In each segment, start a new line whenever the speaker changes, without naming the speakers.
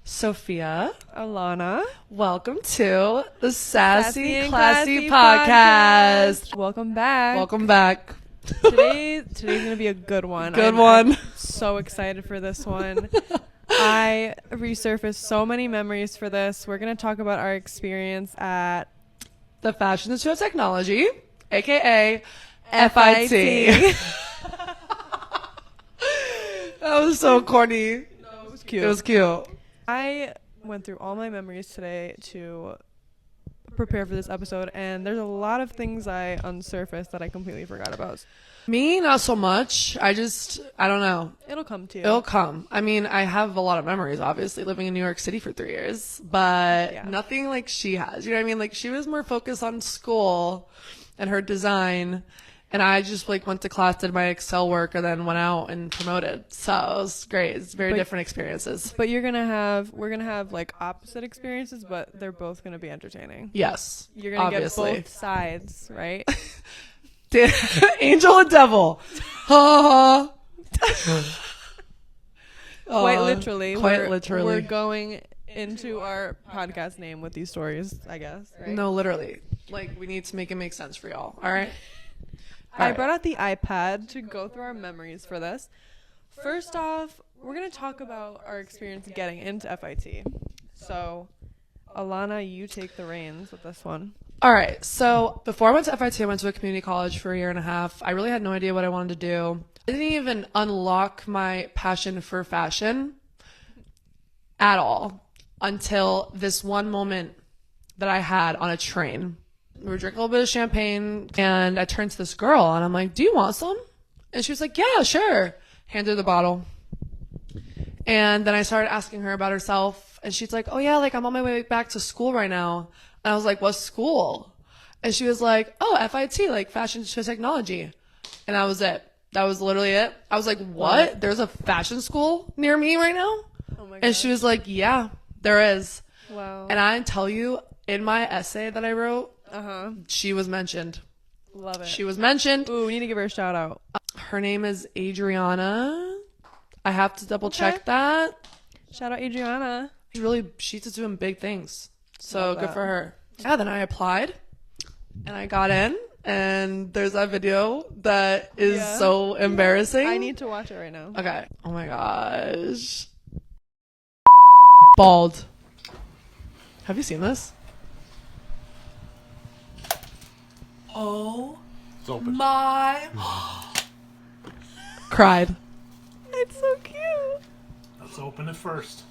Sophia.
Alana.
Welcome to the Sassy and
Classy
Podcast.
Welcome back.
Welcome back.
Today's gonna be a good one. I'm so excited for this one. I resurfaced so many memories for this. We're gonna talk about our experience at
The Fashion Institute of Technology, aka FIT. That was so corny.
No, it was cute.
It was cute.
I went through all my memories today to prepare for this episode, and there's a lot of things I unsurfaced that I completely forgot about.
Me, not so much. I don't know.
It'll come to you.
It'll come. I mean, I have a lot of memories, obviously, living in New York City for 3 years, but nothing like she has. You know what I mean? Like, she was more focused on school and her design, and I just, like, went to class, did my Excel work, and then went out and promoted. So it was great. It's very different experiences.
But we're gonna have, like, opposite experiences, but they're both gonna be entertaining.
Yes,
You're gonna get both sides, right?
Angel and devil.
Quite literally. We're going into our podcast name with these stories, I guess. Right?
No, literally. Like, we need to make it make sense for y'all. All right?
I brought out the iPad to go through our memories for this. First off, we're going to talk about our experience getting into FIT. So, Alana, you take the reins with this one.
All right. So before I went to FIT, I went to a community college for a year and a half. I really had no idea what I wanted to do. I didn't even unlock my passion for fashion at all until this one moment that I had on a train. We were drinking a little bit of champagne, and I turned to this girl, and I'm like, "Do you want some?" And she was like, "Yeah, sure." Handed her the bottle. And then I started asking her about herself, and she's like, "Oh yeah, like I'm on my way back to school right now." And I was like, "What school?" And she was like, "Oh, FIT, like Fashion Institute of Technology." And that was it. That was literally it. I was like, "What? There's a fashion school near me right now?"
Oh my God.
And she was like, "Yeah, there is."
Wow.
And I tell you, in my essay that I wrote, she was mentioned.
Love it.
She was mentioned.
Ooh, we need to give her a shout out.
Her name is Adriana. I have to double check that.
Shout out Adriana.
She's just doing big things. So good for her. Yeah, then I applied and I got in, and there's that video that is so embarrassing.
I need to watch it right now.
Okay. Oh my gosh. Bald. Have you seen this? Oh my. Cried.
It's so cute.
Let's open it first.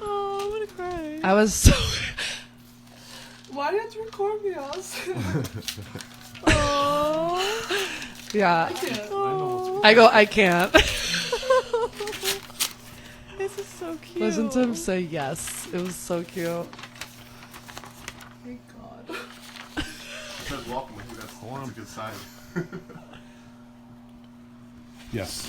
Oh, I'm gonna cry.
I was so.
Why do you have to record me, Oz? Oh.
Yeah. I can't.
This is so cute.
Listen to him say yes. It was so cute.
Thank God.
It says welcome. I think that's a good sign. Yes.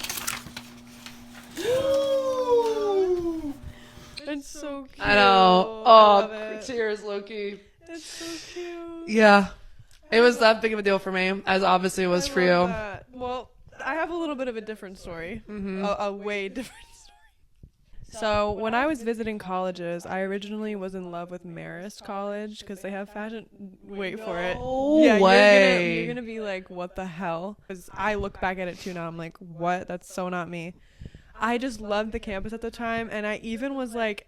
It's so cute.
I know. Oh, tears, Loki.
It's so cute.
Yeah. It was that big of a deal for me, as obviously it was for you.
That. Well, I have a little bit of a different story. A way different story. So, when I was visiting colleges, I originally was in love with Marist College because they have fashion. Wait for it.
No way.
You're gonna be like, what the hell? Because I look back at it too now. I'm like, what? That's so not me. I just loved the campus at the time, and I even was like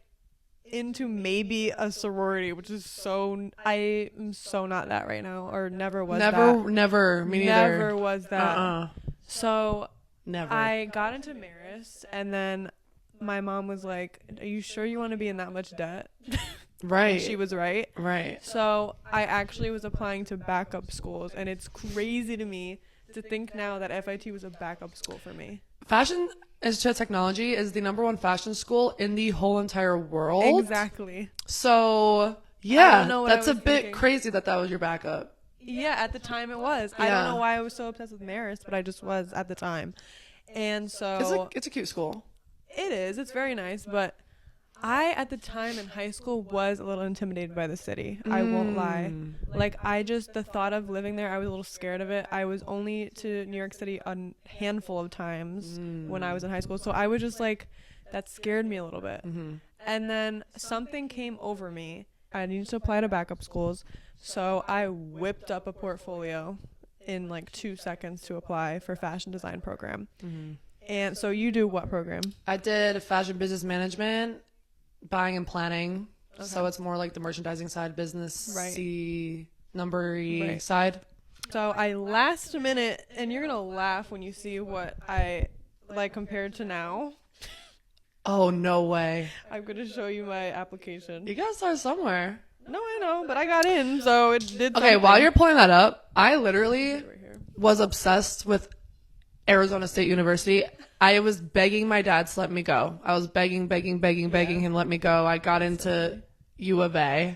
into maybe a sorority, which is I am so not that right now, or never was that.
Never, me neither.
Never was that. So
never.
I got into Marist, and then my mom was like, "Are you sure you want to be in that much debt?"
Right.
And she was right.
Right.
So I actually was applying to backup schools, and it's crazy to me to think now that FIT was a backup school for me.
Fashion Institute of Technology is the #1 fashion school in the whole entire world.
Exactly.
So, yeah, that's a bit
thinking.
crazy that was your backup.
Yeah, at the time it was. I don't know why I was so obsessed with Marist, but I just was at the time. And so
it's a cute school.
It is. It's very nice, but I, at the time in high school, was a little intimidated by the city. I won't lie. Like, the thought of living there, I was a little scared of it. I was only to New York City a handful of times when I was in high school. So I was just like, that scared me a little bit. And then something came over me. I needed to apply to backup schools. So I whipped up a portfolio in like 2 seconds to apply for fashion design program.
Mm-hmm.
And so you do what program?
I did fashion business management, buying and planning.
Okay.
So it's more like the merchandising side, business,
Right.
numbery
Right.
side.
So I last minute, and you're going to laugh when you see what I like compared to now.
Oh, no way.
I'm going to show you my application.
You gotta start somewhere.
No, I know, but I got in, so it did
Okay,
something.
while you're pulling that up, I literally
Right here.
was obsessed with Arizona State University. I was begging my dad to let me go. I was begging him to let me go. I got into U of A.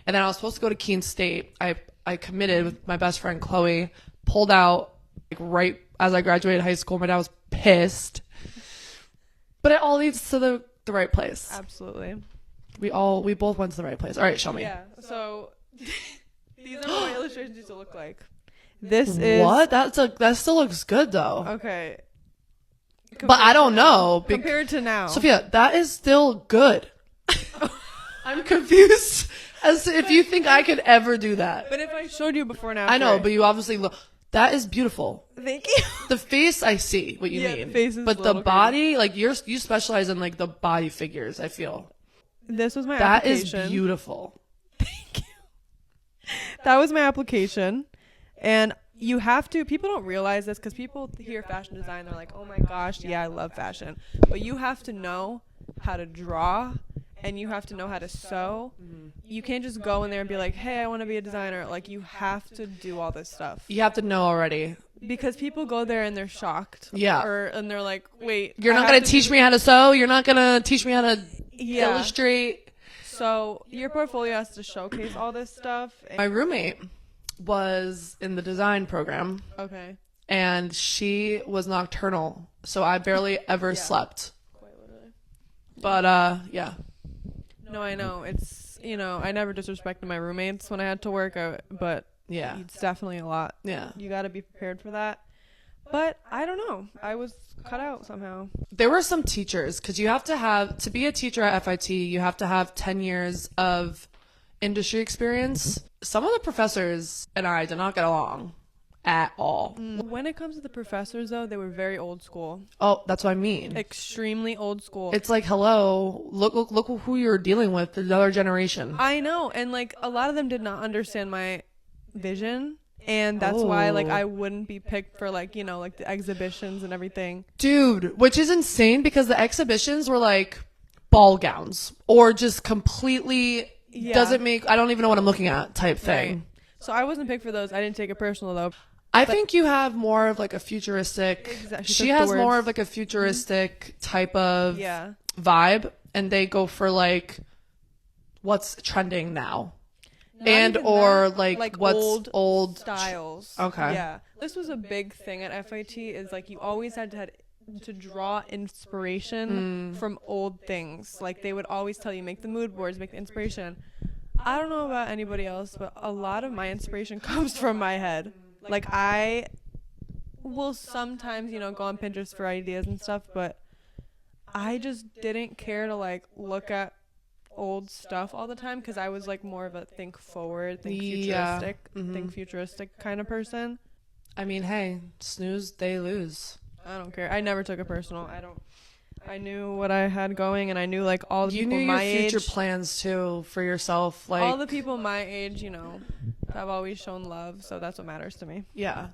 And then I was supposed to go to Keene State. I committed with my best friend Chloe, pulled out like right as I graduated high school. My dad was pissed. But it all leads to the right place.
Absolutely.
We both went to the right place. All right, show me.
Yeah, so these are what my illustrations used to look like. This is...
What? That still looks good though.
Okay.
But I don't know.
Compared to now.
Sophia, that is still good. I'm confused as to if you think I could ever do that.
But if I showed you before and after...
I know, but you obviously look. That is beautiful.
Thank you.
The face, I see what you
Yeah,
mean.
the face is
but
a
the
little
body, like you specialize in like the body figures. I feel
This was my
that is
application.
beautiful.
Thank you. That was my application. And you have to... People don't realize this because people hear fashion design. They're like, oh my gosh, yeah, I love fashion. But you have to know how to draw. And you have to know how to sew. You can't just go in there and be like, hey, I want to be a designer. Like, you have to do all this stuff.
You have to know already.
Because people go there and they're shocked.
Yeah.
And they're like, wait.
You're not gonna teach me how to sew. You're not gonna teach me how to
Yeah.
illustrate.
So your portfolio has to showcase all this stuff.
My roommate was in the design program,
Okay.
and she was nocturnal, so I barely ever slept.
Quite literally.
But yeah.
No, I know. It's, I never disrespected my roommates when I had to work, but
Yeah.
it's definitely a lot.
Yeah.
You got to be prepared for that. But I don't know. I was cut out somehow.
There were some teachers, because you have to be a teacher at FIT, you have to have 10 years of industry experience. Some of the professors and I did not get along at all.
When it comes to the professors, though, they were very old school.
Oh, that's what I mean.
Extremely old school.
It's like, hello, look who you're dealing with, another generation.
I know. And, like, a lot of them did not understand my vision. And that's why, like, I wouldn't be picked for, like, like the exhibitions and everything.
Dude, which is insane because the exhibitions were like ball gowns or just completely doesn't make, I don't even know what I'm looking at type thing.
Right. So I wasn't picked for those. I didn't take it personal, though.
I think you have more of like a futuristic,
Exactly.
she has more of like a futuristic type of
Yeah.
vibe, and they go for like what's trending now.
Not
And
even
or
that,
like what's old
styles.
Okay.
Yeah. This was a big thing at FIT is like you always had to draw inspiration from old things. Like they would always tell you make the mood boards, make the inspiration. I don't know about anybody else, but a lot of my inspiration comes from my head. Like I will sometimes, go on Pinterest for ideas and stuff, but I just didn't care to like look at old stuff all the time because I was like more of a think forward, think futuristic kind of person.
I mean, hey, snooze, they lose.
I don't care. I never took it personal. I knew what I had going, and I knew like all the people my age.
You knew your future plans too for yourself. Like
all the people my age, have always shown love, so that's what matters to me.
Yeah,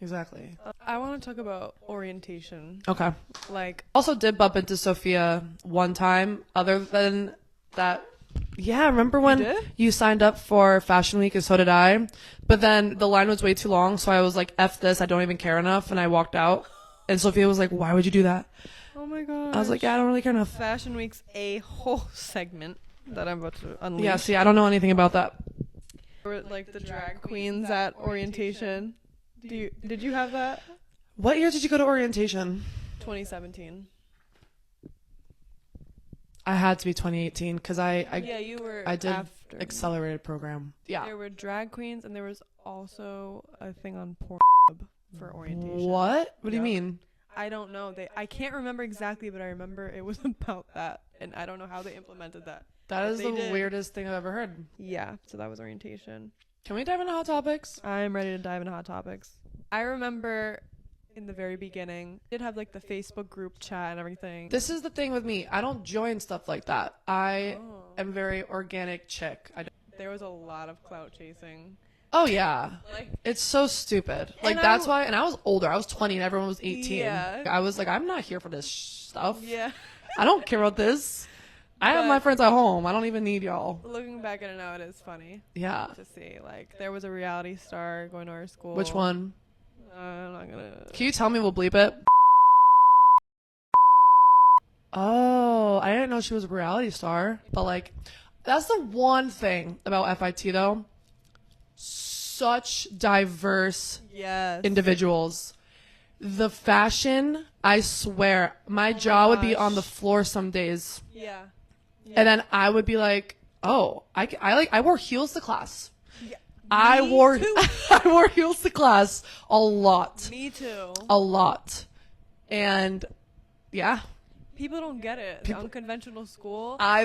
exactly.
I want to talk about orientation.
Okay.
Like,
also did bump into Sophia one time. Other than that, yeah, remember when you signed up for Fashion Week and so did I? But then the line was way too long, so I was like, F this, I don't even care enough, and I walked out. And Sophia was like, why would you do that?
Oh my god.
I was like, yeah, I don't really care enough.
Fashion Week's a whole segment that I'm about to unleash.
Yeah, see, I don't know anything about that.
Or like the drag queens at orientation. Did you have that?
What year did you go to orientation?
2017.
I had to be 2018 because
yeah, you were.
I did
after
accelerated program. Yeah.
There were drag queens, and there was also a thing on Pornhub for orientation.
What? What do you mean?
I don't know. I can't remember exactly, but I remember it was about that. and I don't know how they implemented that.
That is
They
the
did.
weirdest thing I've ever heard.
Yeah, so that was orientation.
Can we dive into hot topics?
I'm ready to dive into hot topics. I remember in the very beginning, did have like the Facebook group chat and everything.
This is the thing with me. I don't join stuff like that. I
Oh.
am very organic chick.
There was a lot of clout chasing.
Oh yeah.
Like,
It's so stupid. Like
And
that's
I-
why. And I was older. I was 20 and everyone was 18.
Yeah.
I was like, I'm not here for this stuff.
yeah.
I don't care about this. I have my
But-
friends at home. I don't even need y'all.
Looking back at it now, it is funny
Yeah.
to see. Like, there was a reality star going to our school.
Which one?
I'm not gonna.
Can you tell me? We'll bleep it. Oh, I didn't know she was a reality star. But like, that's the one thing about FIT though. Such diverse
Yes.
individuals. The fashion, I swear, my jaw would be
gosh.
on the floor some days.
Yeah.
And then I would be like, oh, I wore heels to class.
Yeah.
I
Me
wore
too.
I wore heels to class a lot.
Me too.
A lot. And yeah,
People don't get it.
People-
The unconventional school.
I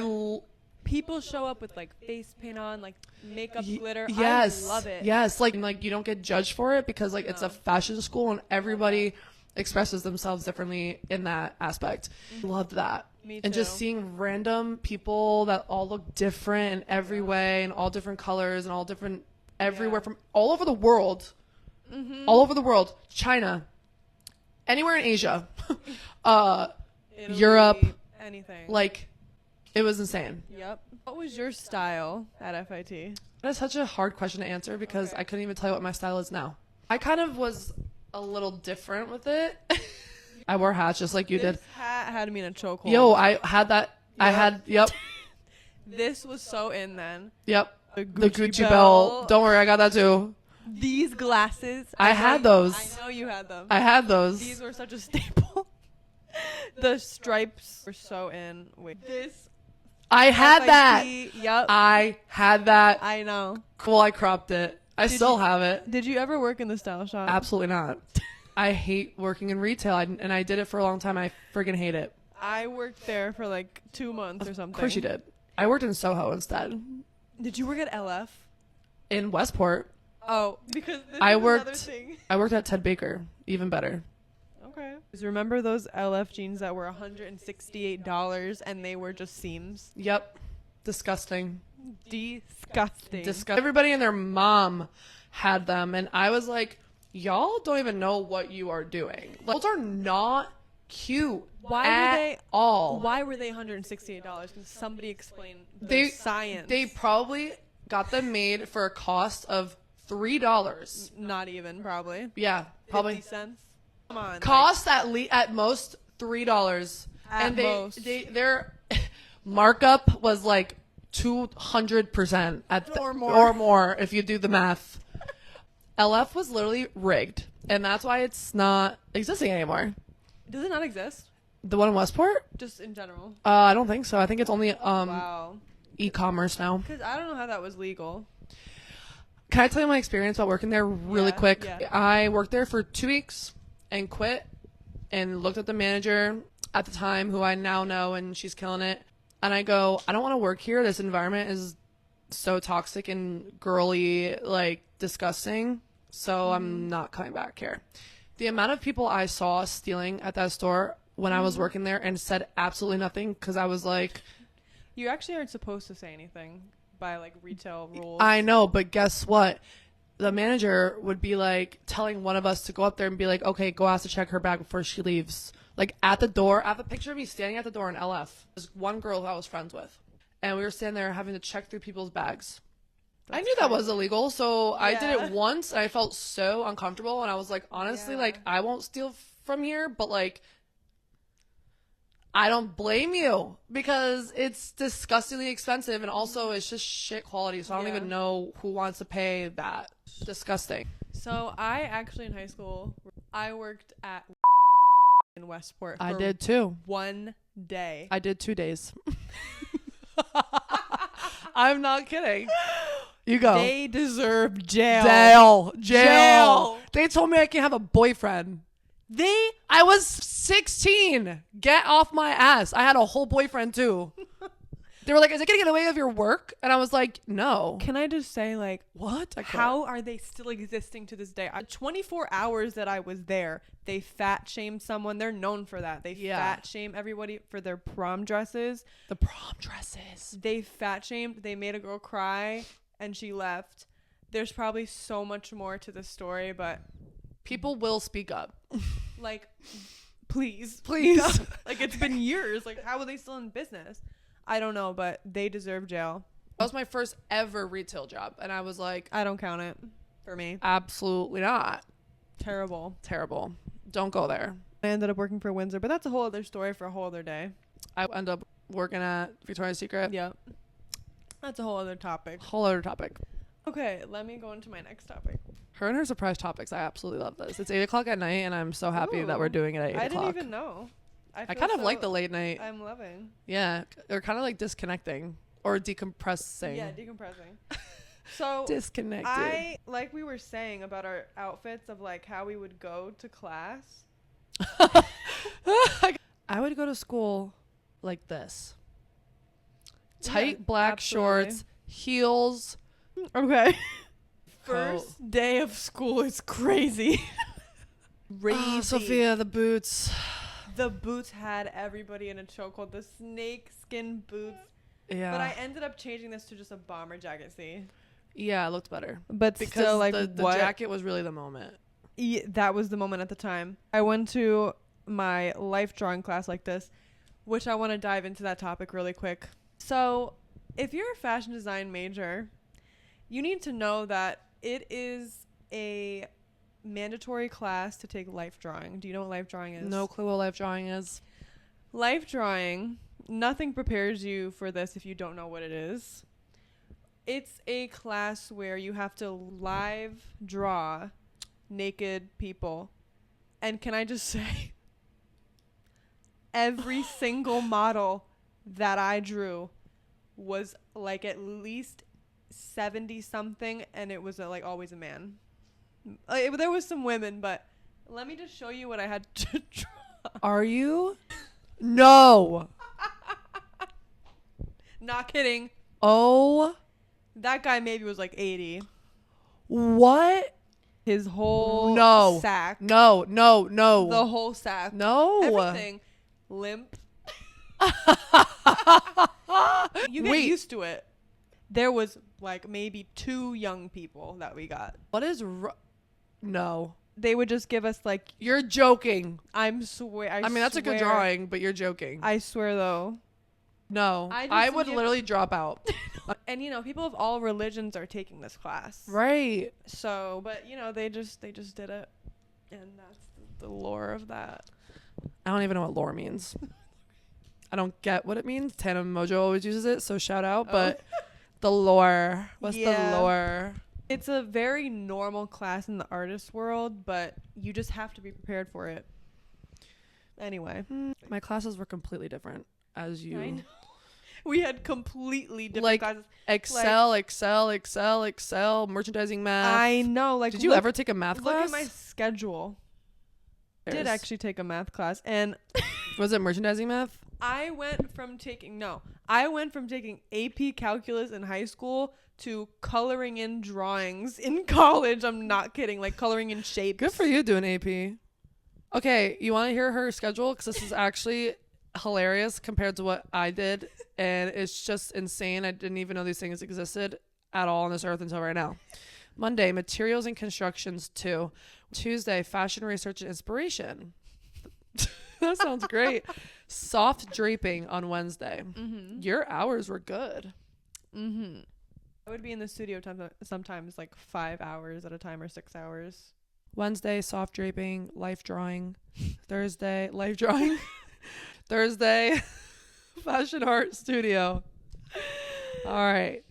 People show up with like face paint on, like makeup, glitter.
yes.
I love it.
Yes, like you don't get judged for it because like it's a
No.
fashion school and everybody expresses themselves differently in that aspect. Loved that.
Me
And just
too.
seeing random people that all look different in every way and all different colors and all different everywhere
Yeah.
from all over the world.
Mm-hmm.
All over the world. China. Anywhere in Asia.
Italy,
Europe,
anything.
like it was insane.
Yep. What was your style at FIT?
That is such a hard question to answer because
Okay.
I couldn't even tell you what my style is now. I kind of was a little different with it. I wore hats just like you
This
did.
hat had me in a chokehold.
Yo, I had that. I
Yep.
had, yep,
This was so in then.
yep.
The
The Gucci belt. Don't worry, I got that too.
These glasses.
I
know
had
you-
those.
I know you had them.
I had those.
These were such a staple. The stripes were so in. Wait. This.
I had that.
Yep.
I had that.
I know.
Well, I cropped it. I
Did
still
you-
have it.
Did you ever work in the style shop?
Absolutely not. I hate working in retail, and I did it for a long time. I friggin' hate it.
I worked there for like 2 months or something.
Of course you did. I worked in Soho instead.
Did you work at LF?
In Westport,
Oh, because this
I
is another
worked-
thing.
I worked at Ted Baker. Even better.
Okay. Remember those LF jeans that were $168 and they were just seams?
Yep. Disgusting.
Disgusting.
Everybody and their mom had them, and I was like, y'all don't even know what you are doing. Like, those are not cute
Why
at
were they
all.
Why were they $168? Can somebody explain the
They-
science?
They probably got them made for a cost of $3.
Not even probably.
Yeah, probably
50 cents. Come on.
cost at most $3.
At
And
most.
their markup was like 200%
Or more.
or more if you do the math. LF was literally rigged, and that's why it's not existing anymore.
Does it not exist?
The one in Westport?
Just in general.
I don't think so. I think it's only
Wow.
e-commerce now.
Because I don't know how that was legal.
Can I tell you my experience about working there really
Yeah,
quick?
yeah.
I worked there for 2 weeks and quit and looked at the manager at the time who I now know, and she's killing it. And I go, I don't want to work here. This environment is so toxic and girly, like disgusting. So I'm not coming back here. The amount of people I saw stealing at that store when I was working there and said absolutely nothing because I was like,
You actually aren't supposed to say anything by like retail rules.
I know, but guess what? The manager would be like telling one of us to go up there and be like, okay, go ask to check her bag before she leaves. Like at the door, I have a picture of me standing at the door in LF. There's one girl who I was friends with. And we were standing there having to check through people's bags. I
That's
knew that
crazy.
was illegal, so I did
Yeah.
it once and I felt so uncomfortable. And I was like, honestly,
Yeah.
like, I won't steal from here, but like, I don't blame you because it's disgustingly expensive and also it's just shit quality. So I don't
Yeah.
even know who wants to pay that. Disgusting.
So I actually in high school I worked at in Westport.
I
for
did too.
1 day.
I did 2 days. I'm not kidding. You go.
They deserve jail.
Jail.
Jail.
They told me I can't have a boyfriend.
They
I was 16. Get off my ass. I had a whole boyfriend too. They were like, is it going to get away with your work? And I was like, no.
Can I just say, like,
What?
how are they still existing to this day? 24 hours that I was there, they fat shamed someone. They're known for that. They fat shame everybody for their prom dresses.
The prom dresses.
They fat shamed. They made a girl cry and she left. There's probably so much more to the story, but
People will speak up.
like, please.
Please.
Like, it's been years. Like, how are they still in business? I don't know, but they deserve jail.
That was my first ever retail job. And I was like,
I don't count it for me.
absolutely not.
Terrible.
Terrible. Don't go there.
I ended up working for Windsor, but that's a whole other story for a whole other day.
I end up working at Victoria's Secret.
Yeah. That's a whole other topic.
Whole other topic.
Okay, let me go into my next topic.
Her and her surprise topics. I absolutely love this. It's 8 o'clock at night, and I'm so happy that we're doing it at 8 o'clock.
I didn't even know.
I kind of like the late night.
I'm loving.
Yeah. Or kind of like disconnecting or decompressing.
Yeah, decompressing. So
disconnected.
like we were saying about our outfits of like how we would go to class.
I would go to school like this. Tight
Yeah,
black
absolutely.
shorts, heels.
Okay. First day of school is crazy. Crazy.
Oh, Sophia, the boots.
The boots had everybody in a chokehold. The snake skin boots.
Yeah.
But I ended up changing this to just a bomber jacket, see?
Yeah, it looked better.
But
Because
still, like,
the
what?
jacket was really the moment.
Yeah, that was the moment at the time. I went to my life drawing class like this, which I want to dive into that topic really quick. So, if you're a fashion design major, you need to know that it is a mandatory class to take life drawing. Do you know what life drawing is?
No clue what life drawing is.
Life drawing, nothing prepares you for this if you don't know what it is. It's a class where you have to live draw naked people. And can I just say, every single model that I drew was like at least 70 something, and it was like always a man. There was some women, but let me just show you what I had to draw.
Are you? No.
Not kidding.
Oh.
That guy maybe was like 80.
What?
His whole
No.
sack.
No.
The whole sack.
No.
Everything. Limp. You get
Wait.
used to it. There was like maybe 2 young people that we got.
What is no.
They would just give us like,
You're joking.
I mean,
That's a good drawing, but you're joking.
I swear though.
No.
I just
I would
give-
literally drop out.
And you know, people of all religions are taking this class.
Right.
So, but you know, they just did it. And that's the lore of that.
I don't even know what lore means. I don't get what it means. Tana Mojo always uses it, so shout out. But the lore. What's the lore?
It's a very normal class in the artist world, but you just have to be prepared for it. Anyway.
My classes were completely different as you.
I know. We had completely different
Like,
classes.
Excel, merchandising math.
I know. Like,
Did you ever take a math
look
class?
at my schedule. Did actually take a math class, and
Was it merchandising math?
I went from taking AP calculus in high school to coloring in drawings in college. I'm not kidding. Like coloring in shapes.
Good for you doing AP. Okay, you want to hear her schedule? Because this is actually hilarious compared to what I did. And it's just insane. I didn't even know these things existed at all on this earth until right now. Monday, materials and constructions 2. Tuesday, fashion research and inspiration. That sounds great. Soft draping on Wednesday.
Mm-hmm.
Your hours were good.
Mm-hmm. I would be in the studio sometimes like 5 hours at a time or 6 hours.
Wednesday, soft draping, life drawing. Thursday, life drawing. Thursday, fashion art studio. All right.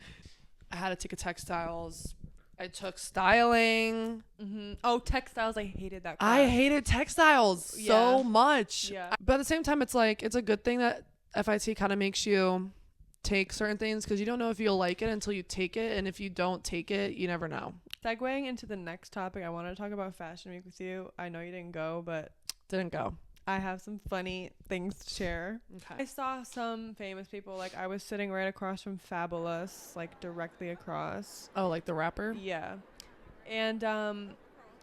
I had to take a textiles. I took styling.
Mm-hmm. Oh, textiles. I hated that class.
I hated textiles so much.
Yeah.
But at the same time, it's like, it's a good thing that FIT kind of makes you take certain things because you don't know if you'll like it until you take it. And if you don't take it, you never know.
Segueing into the next topic, I want to talk about Fashion Week with you. I know you didn't go, but
Didn't go.
I have some funny things to share.
Okay.
I saw some famous people. Like, I was sitting right across from Fabulous, like directly across.
Oh, like the rapper?
Yeah. And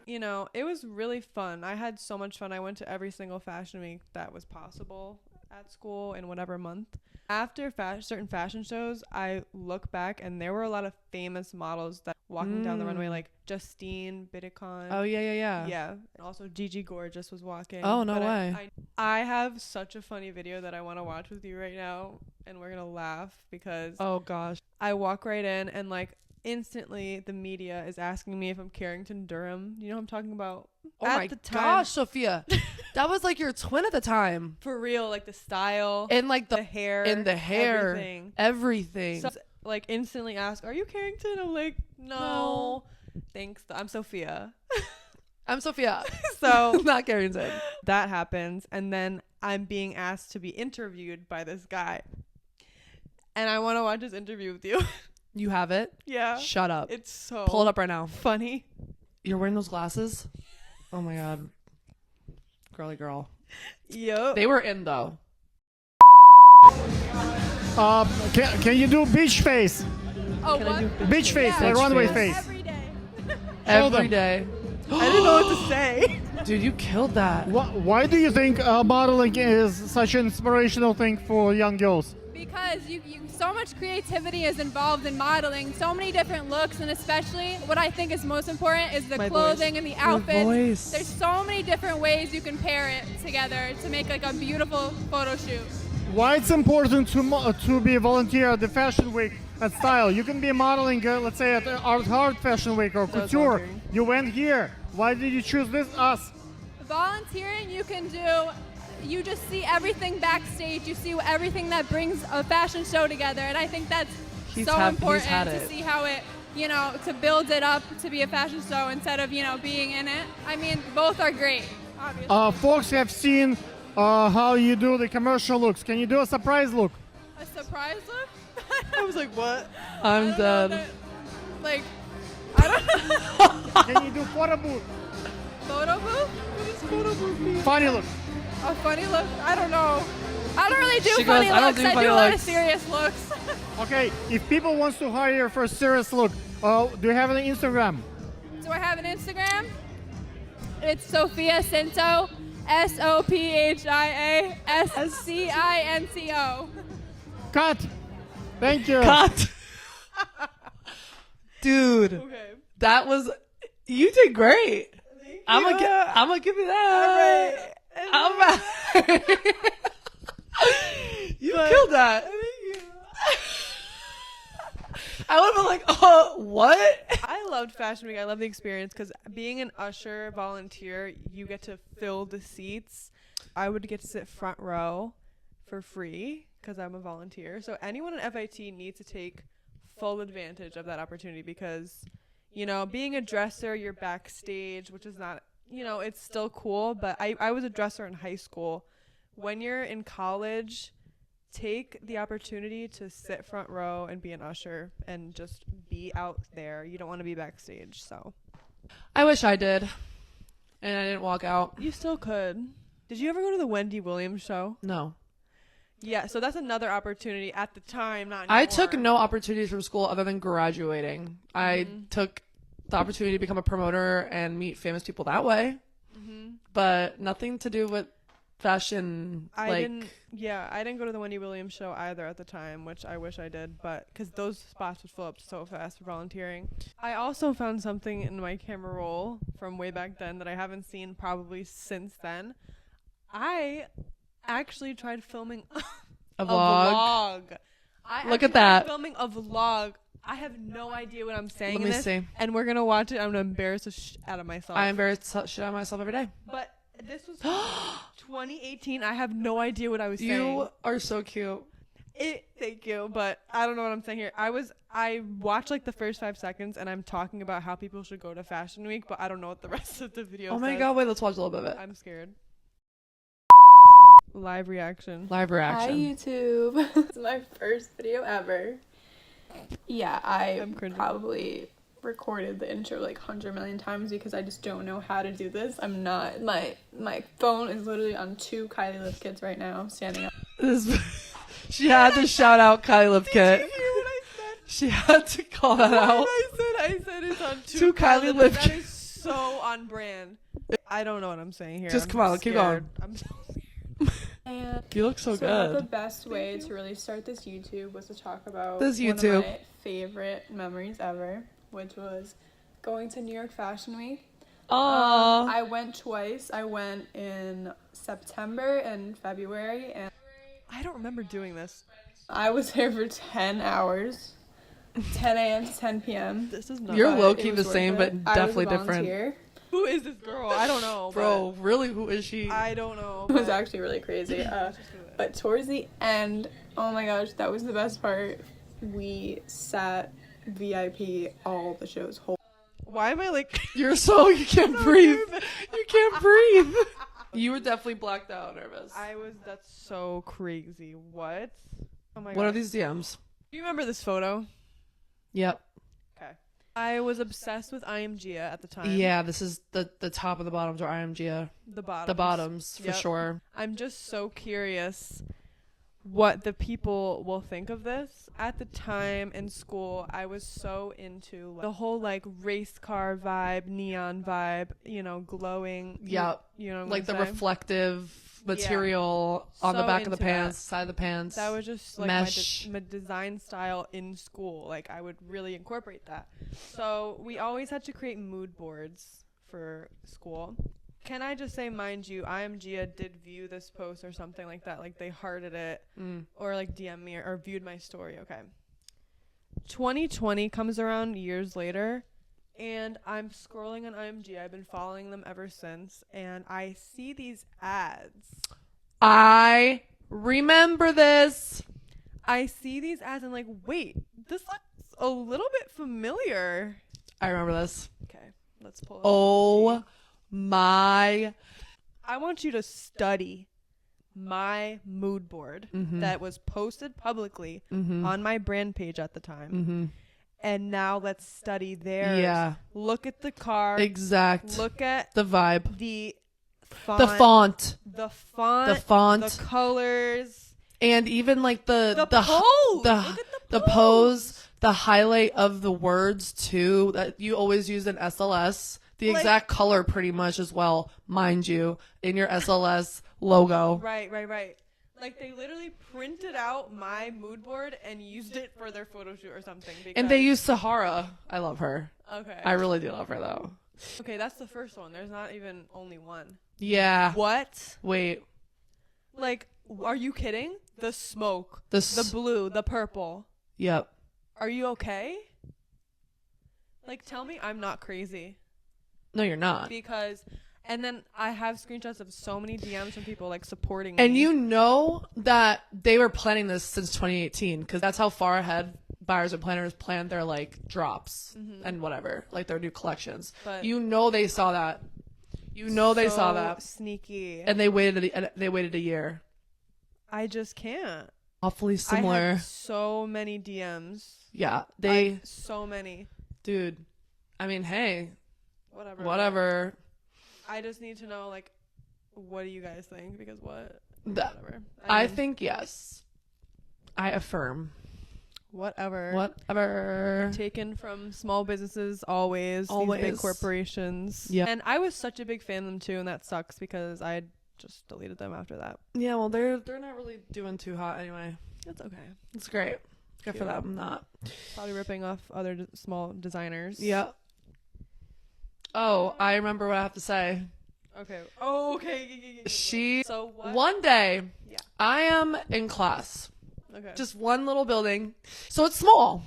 you know, it was really fun. I had so much fun. I went to every single fashion week that was possible at school in whatever month. After certain fashion shows, I look back and there were a lot of famous models that walking down the runway, like Justine Bidicon.
Oh, yeah.
Yeah. And also Gigi Gorgeous was walking.
Oh, no
But
way.
I have such a funny video that I want to watch with you right now, and we're going to laugh because
Oh, gosh.
I walk right in and like instantly the media is asking me if I'm Carrington Durham. You know what I'm talking about?
Oh,
At
my
the time,
gosh, Sophia. That was like your twin at the time.
for real, like the style
And like
the hair
and the hair. Everything.
So, like instantly ask, are you Carrington? I'm like, no. Thanks. I'm Sophia.
I'm Sophia.
So
Not Carrington.
that happens, and then I'm being asked to be interviewed by this guy, and I want to watch his interview with you.
You have it?
Yeah.
Shut up.
It's so
Pull it up right now.
funny.
You're wearing those glasses? Oh my god. Girly girl.
Yup.
They were in though.
Can you do beach face?
Oh,
Can I
what?
do
Beach face,
Yeah.
like runway
face.
face.
Every day.
Show them.
Every day.
I didn't know what to say.
Dude, you killed that.
Why do you think modeling is such an inspirational thing for young girls?
Because you so much creativity is involved in modeling, so many different looks, and especially what I think is most important is the
My
clothing and the outfits.
voice.
There's so many different ways you can pair it together to make like a beautiful photo shoot.
Why it's important to be a volunteer at the fashion week at Style? You can be modeling, let's say at Art Hard Fashion Week or
That was
Couture.
volunteering.
You went here. Why did you choose us?
Volunteering you can do, you just see everything backstage, you see everything that brings a fashion show together, and I think that's
He's
so
had
important to
it.
see how it, you know, to build it up to be a fashion show instead of, you know, being in it. I mean, both are great, obviously.
Folks have seen how you do the commercial looks. Can you do a surprise look?
A surprise look?
I was like, what?
I'm
I don't know
dead.
that- like, I don't know.
Can you do photo booth?
Photo booth? What is photo booth mean?
Funny look.
A funny look? I don't know. I don't really do
She
funny
goes, "I don't
looks.
do
I
funny
do a lot of
looks."
serious looks.
Okay, if people wants to hire you for a serious look, do you have an Instagram?
Do I have an Instagram? It's Sophia Cinto, SOPHIA SCINCO.
Cut. Thank you.
Cut. Dude,
Okay.
that was. You did great. I'm gonna give you that. All right. You killed that. I would have been like, oh, what?
I loved Fashion Week. I love the experience because being an usher volunteer, you get to fill the seats. I would get to sit front row for free because I'm a volunteer. So anyone in FIT needs to take full advantage of that opportunity because, you know, being a dresser, you're backstage, which is not, you know, it's still cool. But I was a dresser in high school. When you're in college, take the opportunity to sit front row and be an usher and just be out there. You don't want to be backstage, so.
I wish I did. And I didn't walk out.
You still could. Did you ever go to the Wendy Williams show?
No.
Yeah, so that's another opportunity at the time, not anymore.
I took no opportunities from school other than graduating. I took the opportunity to become a promoter and meet famous people that way. But nothing to do with fashion.
I didn't go to the Wendy Williams show either at the time, which I wish I did, but because those spots would fill up so fast for volunteering. I also found something in my camera roll from way back then that I haven't seen probably since then. I actually tried filming
A vlog.
I
Look
actually
at that.
tried filming a vlog. I have no idea what I'm saying
Let
in
me
this,
see.
and we're gonna watch it. I'm gonna embarrass the out of myself.
I embarrass shit out of myself every day.
But this was 2018. I have no idea what I was saying.
You are so cute.
Thank you, but I don't know what I'm saying here. I watched like the first 5 seconds, and I'm talking about how people should go to Fashion Week, but I don't know what the rest of the video
Oh my
says.
god, wait, let's watch a little bit of it.
I'm scared. Live reaction.
Live
Hi
reaction.
YouTube. It's my first video ever. Yeah, I
I'm cringing.
probably recorded the intro like 100 million times because I just don't know how to do this. I'm not, my phone is literally on 2 Kylie Lip kits right now, standing up.
She had to shout out Kylie Lip Kit.
Did you hear what I said?
She had to call that out.
I said it's on
2 Kylie Lip
That
Kits.
is so on brand. I don't know what I'm saying here.
Just
I'm
come on, keep
scared.
going.
I'm so
And
You look so
the
good.
best way to really start this YouTube was to talk about
This
one
YouTube.
of my favorite memories ever, which was going to New York Fashion Week.
Aww.
I went twice. I went in September and February, and
I don't remember doing this.
I was there for 10 hours, 10 a.m. to 10 p.m.
This is not.
You're
but
low-key
it
the
was
same,
worth
but
it. I was
definitely
a
different.
volunteer.
Who is this girl? I don't know,
Bro, really, who is she?
but I don't know.
It was
but-
actually really crazy. But towards the end, oh my gosh, that was the best part. We sat VIP all the shows.
Why am I like?
You can't breathe. You can't breathe. You were definitely blacked out, nervous.
That's so crazy. What? Oh my god.
What are these DMs?
Do you remember this photo?
Yep.
Okay. I was obsessed with IMGA at the time.
Yeah, this is the top of the bottoms are IMGA.
The bottoms.
The bottoms, for
Yep.
sure.
I'm just so curious what the people will think of this. At the time in school, I was so into the whole like race car vibe, neon vibe, glowing.
Yep.
You know what
Like
I'm
the
saying?
reflective material on the
So
back of the
into
pants,
that.
side of the pants.
That was just like
mesh.
my design style in school. Like I would really incorporate that. So we always had to create mood boards for school. Can I just say, mind you, IMGA did view this post or something like that. Like they hearted it or like DM me or viewed my story. Okay. 2020 comes around years later and I'm scrolling on IMGA. I've been following them ever since and I see these ads.
I remember this.
I see these ads and like, wait, this looks a little bit familiar.
I remember this.
Okay, let's pull it up.
Oh my.
I want you to study my mood board that was posted publicly on my brand page at the time. And now let's study theirs.
Yeah.
Look at the car.
Exact.
Look at
the vibe.
the font.
The font.
The font.
The font.
The colors.
And even like the
pose.
the,
Look at
the pose, the highlight of the words too that you always use in SLS. The
Like-
exact color pretty much as well, mind you, in your SLS logo.
Right. Like they literally printed out my mood board and used it for their photo shoot or something.
And they use Sahara. I love her.
Okay.
I really do love her though.
Okay, that's the first one. There's not even only one.
Yeah.
What?
Wait.
Like, are you kidding? The smoke,
The
the blue, the purple.
Yep.
Are you okay? Like, tell me I'm not crazy.
No, you're not.
Because, and then I have screenshots of so many DMs from people like supporting me.
And you know that they were planning this since 2018 because that's how far ahead buyers and planners plan their like drops and whatever, like their new collections.
But
You know they saw that. You know they saw
so
that.
sneaky.
And they waited a year.
I just can't.
Awfully
I
similar.
had so many DMs.
Yeah.
Like, so many.
Dude. I mean, hey,
Whatever.
whatever.
I just need to know, like, what do you guys think? Because what?
That,
Whatever.
I
mean,
think yes. I affirm.
Whatever.
Whatever.
Taken from small businesses, always. These big
Always.
corporations.
Yeah.
And I was such a big fan of them too, and that sucks because I just deleted them after that.
Yeah, well, they're not really doing too hot anyway.
It's okay.
It's great. Good for
Cute.
them. Not.
Probably ripping off other small designers.
Yeah. Oh, I remember what I have to say.
Okay. Oh, okay.
She.
So what?
One day,
Yeah.
I am in class.
Okay.
Just one little building. So it's small.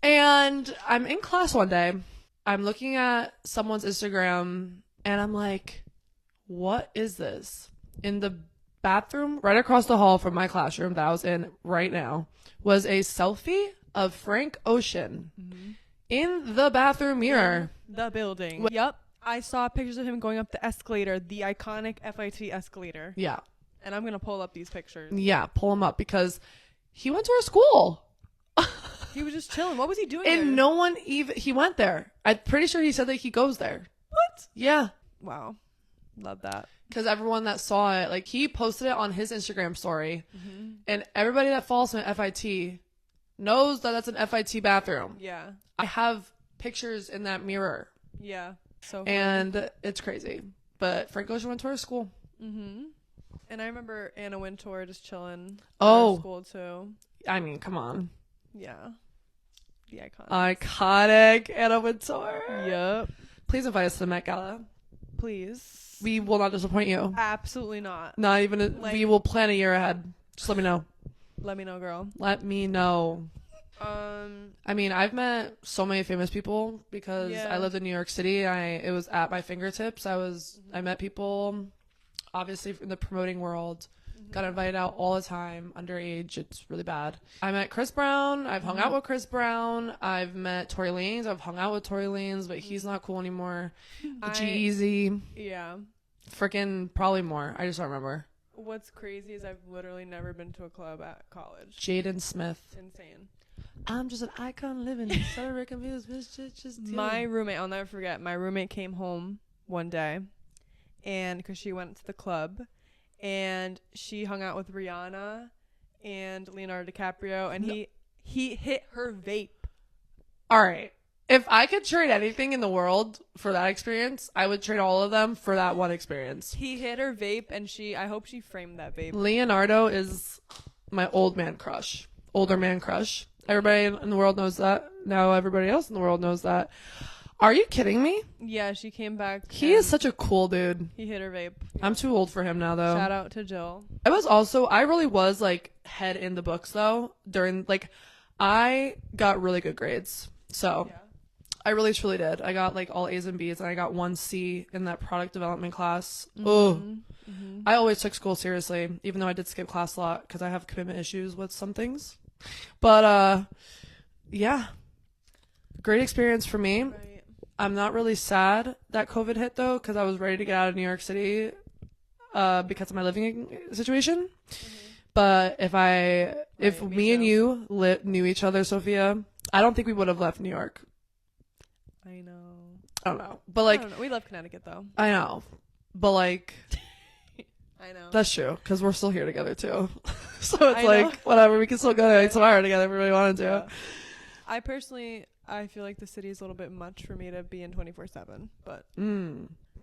And I'm in class one day. I'm looking at someone's Instagram and I'm like, what is this? In the bathroom right across the hall from my classroom that I was in right now was a selfie of Frank Ocean in the bathroom mirror.
The building. Yep. I saw pictures of him going up the escalator, the iconic FIT escalator.
Yeah.
And I'm going to pull up these pictures.
Yeah. Pull him up because he went to our school.
He was just chilling. What was he doing?
And
there?
no one even, he went there. I'm pretty sure he said that he goes there.
What?
Yeah.
Wow. Love that.
Because everyone that saw it, like, he posted it on his Instagram story. And everybody that follows him at FIT knows that that's an FIT bathroom.
Yeah.
I have pictures in that mirror.
Yeah. So.
And it's crazy. But Frank Ocean went to our school.
Mm-hmm. And I remember Anna Wintour just chilling.
Oh.
At our school too.
I mean, come on.
Yeah. The icon.
Iconic Anna Wintour.
Yep.
Please invite us to the Met Gala.
Please.
We will not disappoint you.
Absolutely not.
Not even. We will plan a year ahead. Just let me know.
Let me know, girl.
Let me know. I mean, I've met so many famous people because I lived in New York City. It was at my fingertips. I met people, obviously in the promoting world. Got invited out all the time. Underage, it's really bad. I met Chris Brown. I've hung out with Chris Brown. I've met Tory Lanez. I've hung out with Tory Lanez, but he's not cool anymore. G-Eazy.
Yeah.
Freaking probably more. I just don't remember.
What's crazy is I've literally never been to a club at college.
Jaden Smith.
Insane.
I'm just an icon living. Celebrating views, bitch, just
my roommate, I'll never forget, my roommate came home one day, and because she went to the club, and she hung out with Rihanna and Leonardo DiCaprio, and he hit her vape.
All right. If I could trade anything in the world for that experience, I would trade all of them for that one experience.
He hit her vape, and I hope she framed that vape.
Leonardo is my older man crush. Everybody in the world knows that. Now everybody else in the world knows that. Are you kidding me?
Yeah, she came back.
He is such a cool dude.
He hit her vape.
I'm too old for him now, though.
Shout out to Jill.
I really was, like, head in the books, though, I got really good grades. So, I really, truly did. I got, like, all A's and B's, and I got 1 C in that product development class. I always took school seriously, even though I did skip class a lot, because I have commitment issues with some things. But, yeah. Great experience for me.
Right.
I'm not really sad that COVID hit, though, because I was ready to get out of New York City because of my living situation. But if me and you knew each other, Sophia, I don't think we would have left New York.
I know.
I don't know. But, like,
I don't know. We love Connecticut, though.
I know. But, like,
I know.
that's true, because we're still here together, too. So it's whatever. We can still go tomorrow together if we really wanted to.
Yeah. I feel like the city is a little bit much for me to be in 24/7, but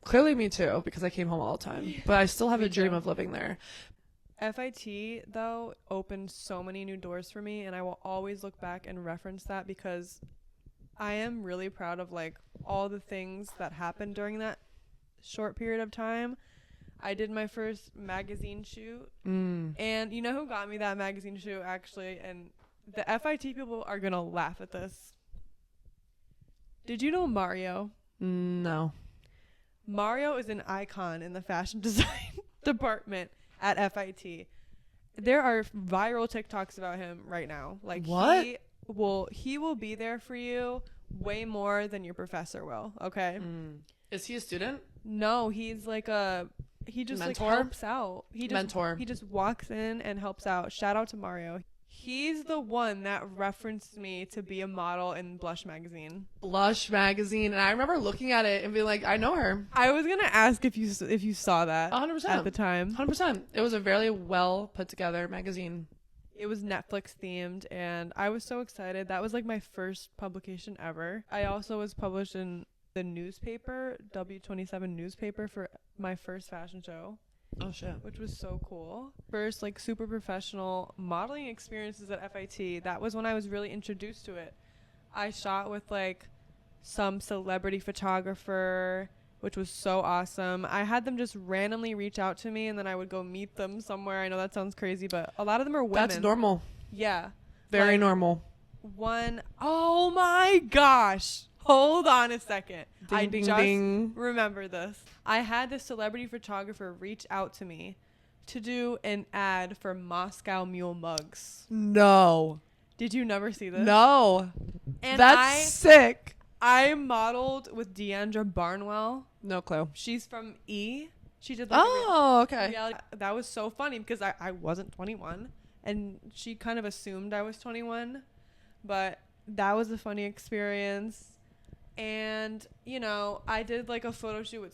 Clearly me too, because I came home all the time. But I still have a dream of living there.
FIT, though, opened so many new doors for me, and I will always look back and reference that because I am really proud of, like, all the things that happened during that short period of time. I did my first magazine shoot, and you know who got me that magazine shoot, actually? And the FIT people are going to laugh at this. Did you know Mario?
No.
Mario is an icon in the fashion design department at FIT. There are viral TikToks about him right now. Like,
what?
He will be there for you way more than your professor will. Okay.
Is he a student?
No, he's like he just
mentor?
like helps out.
Mentor.
He just walks in and helps out. Shout out to Mario. He's the one that referenced me to be a model in Blush magazine.
Blush magazine, and I remember looking at it and being like, I know her.
I was gonna ask if you saw that
100%
at the time.
100%. It was a very well put together magazine.
It was Netflix themed, and I was so excited. That was like my first publication ever. I also was published in the newspaper, W27 newspaper, for my first fashion show.
Oh shit.
Which was so cool. First, like, super professional modeling experiences at FIT. That was when I was really introduced to it. I shot with, like, some celebrity photographer, which was so awesome. I had them just randomly reach out to me, and then I would go meet them somewhere. I know that sounds crazy, but a lot of them are women.
That's normal.
Yeah.
Very
like,
normal.
Oh my gosh. Hold on a second. I
Ding,
just
ding.
remember this. I had this celebrity photographer reach out to me to do an ad for Moscow Mule mugs.
No.
Did you never see this?
No.
And
That's sick.
I modeled with Deandra Barnwell.
No clue.
She's from E. She did like
okay.
reality. That was so funny because I wasn't 21, and she kind of assumed I was 21. But that was a funny experience. And, you know, I did like a photo shoot with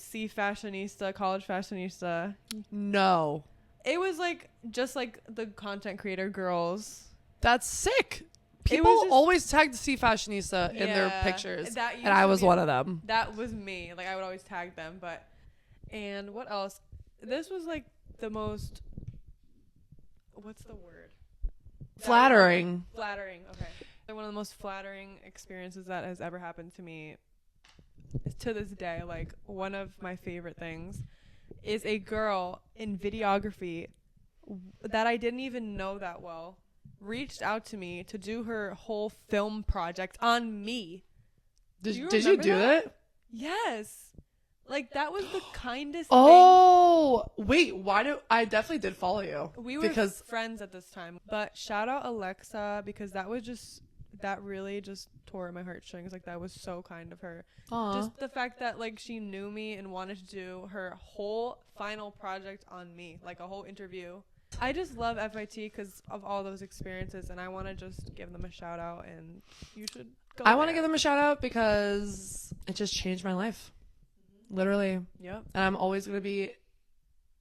college fashionista.
No.
It was like just like the content creator girls.
That's sick. People always tag the C Fashionista in their pictures. And I was one of them.
That was me. Like, I would always tag them. And what else? This was like the most, what's the word?
Flattering.
Flattering. Okay. One of the most flattering experiences that has ever happened to me to this day. Like, one of my favorite things is a girl in videography that I didn't even know that well reached out to me to do her whole film project on me.
Did you do that?
Yes. Like, that was the kindest
thing. Wait, I definitely did follow you.
We were friends at this time. But shout out Alexa, because that really just tore at my heartstrings. Like, that was so kind of her.
Aww.
Just the fact that, like, she knew me and wanted to do her whole final project on me, like a whole interview. I just love FIT because of all those experiences, and I want to just give them a shout out, and you should go
I want to give them a shout out because it just changed my life. Literally.
Yep.
And I'm always going to be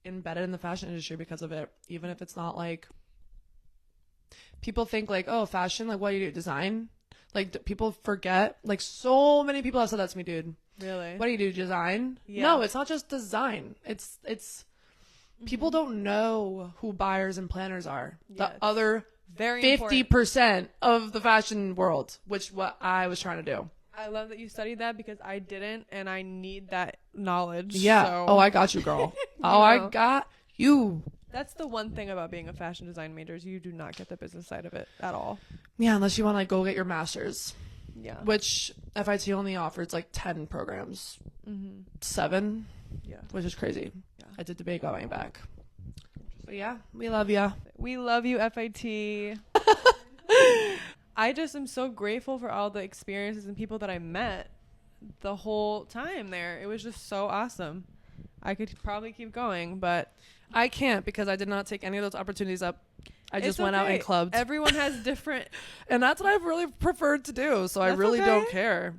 embedded in the fashion industry because of it, even if it's not like, people think like, oh, fashion, like, what do you do? Design? Like, people forget. Like, so many people have said that to me, dude.
Really?
What do you do? Design?
Yeah.
No, it's not just design. It's people don't know who buyers and planners are.
Yeah,
the other
very
50% of the fashion world, which what I was trying to do.
I love that you studied that because I didn't, and I need that knowledge.
Yeah.
So.
Oh, I got you, girl. I got you.
That's the one thing about being a fashion design major is you do not get the business side of it at all.
Yeah, unless you want to like go get your master's.
Yeah.
Which FIT only offers like 10 programs. 7.
Yeah.
Which is crazy.
Yeah.
I did debate going back. But yeah, we love ya.
We love you, FIT. I just am so grateful for all the experiences and people that I met the whole time there. It was just so awesome. I could probably keep going, but
I can't because I did not take any of those opportunities up. I just went out
okay.
and clubbed.
Everyone has different...
And that's what I've really preferred to do, so I really don't care.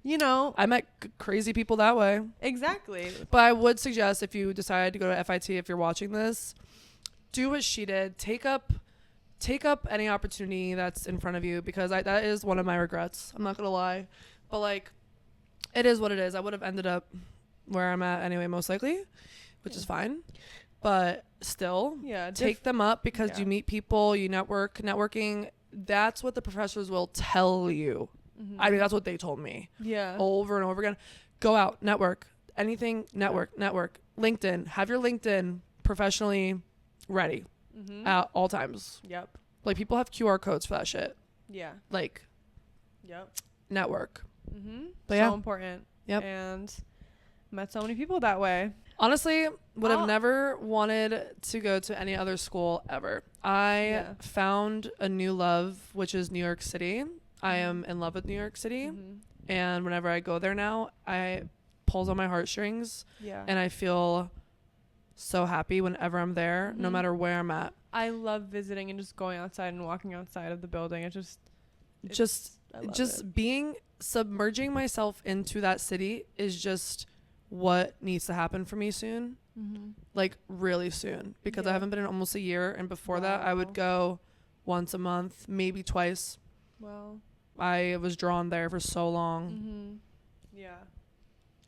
You know,
I met crazy people that way.
Exactly.
But I would suggest if you decide to go to FIT, if you're watching this, do what she did. Take up any opportunity that's in front of you, because that is one of my regrets. I'm not going to lie. But like, it is what it is. I would have ended up where I'm at anyway, most likely, which is fine. But still, take them up because you meet people, you networking. That's what the professors will tell you. Mm-hmm. I mean, that's what they told me.
Yeah.
Over and over again. Go out, network. Anything, network. LinkedIn. Have your LinkedIn professionally ready at all times.
Yep.
Like, people have QR codes for that shit.
Yeah.
Like,
yep.
Network. But
so important.
Yep.
And met so many people that way.
Honestly, would have never wanted to go to any other school ever. I found a new love, which is New York City. I am in love with New York City. And whenever I go there now, I pulls on my heartstrings. Yeah. And I feel so happy whenever I'm there, no matter where I'm at.
I love visiting and just going outside and walking outside of the building.
Submerging myself into that city is just what needs to happen for me soon. Like, really soon, because I haven't been in almost a year, and before that I would go once a month, maybe twice.
Wow.
I was drawn there for so long.
Yeah.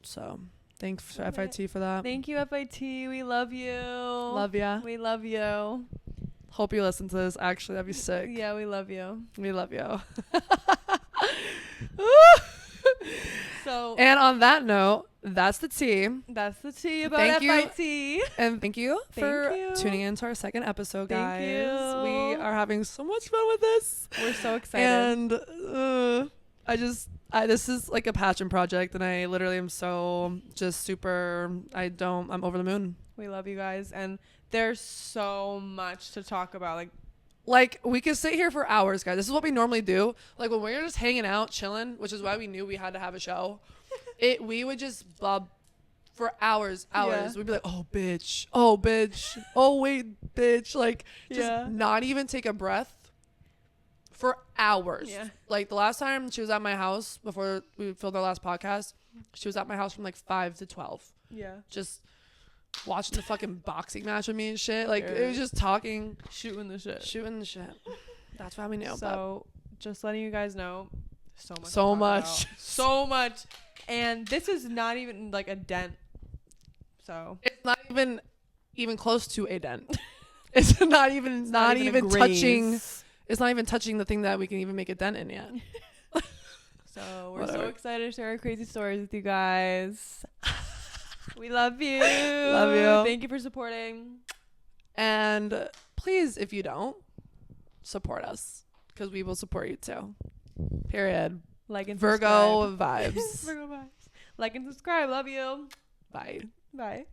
So thanks to FIT for that.
Thank you, FIT. We love you.
Love ya.
We love you.
Hope you listen to this. Actually, that'd be sick.
Yeah, we love you.
We love you.
So,
and on that note, that's the tea.
That's the tea about FIT.
And thank you for tuning in to our second episode, guys.
Thank you.
We are having so much fun with this.
We're so excited.
And this is like a passion project, and I literally am so just super, I'm over the moon.
We love you guys, and there's so much to talk about.
Like, we could sit here for hours, guys. This is what we normally do. Like, when we're just hanging out, chilling, which is why we knew we had to have a show, we would just bub for hours. Yeah. We'd be like, oh, bitch. Oh, wait, bitch. Like, just not even take a breath for hours.
Yeah.
Like the last time she was at my house before we filmed our last podcast, she was at my house from like 5 to 12.
Yeah.
Just watching the fucking boxing match with me and shit. Like it was just talking,
Shooting the shit.
That's why we knew.
So just letting you guys know, so much.
So
to talk
much.
about. So much. And this is not even like a dent. So
It's not even close to a dent. It's not even
a
touching.
graze.
It's not even touching the thing that we can even make a dent in yet.
So we're
Whatever.
so excited to share our crazy stories with you guys. We love you.
Love you.
Thank you for supporting.
And please, if you don't, support us because we will support you too. Period.
Like and
Virgo
subscribe.
vibes.
Virgo vibes. Like and subscribe. Love you.
Bye.
Bye.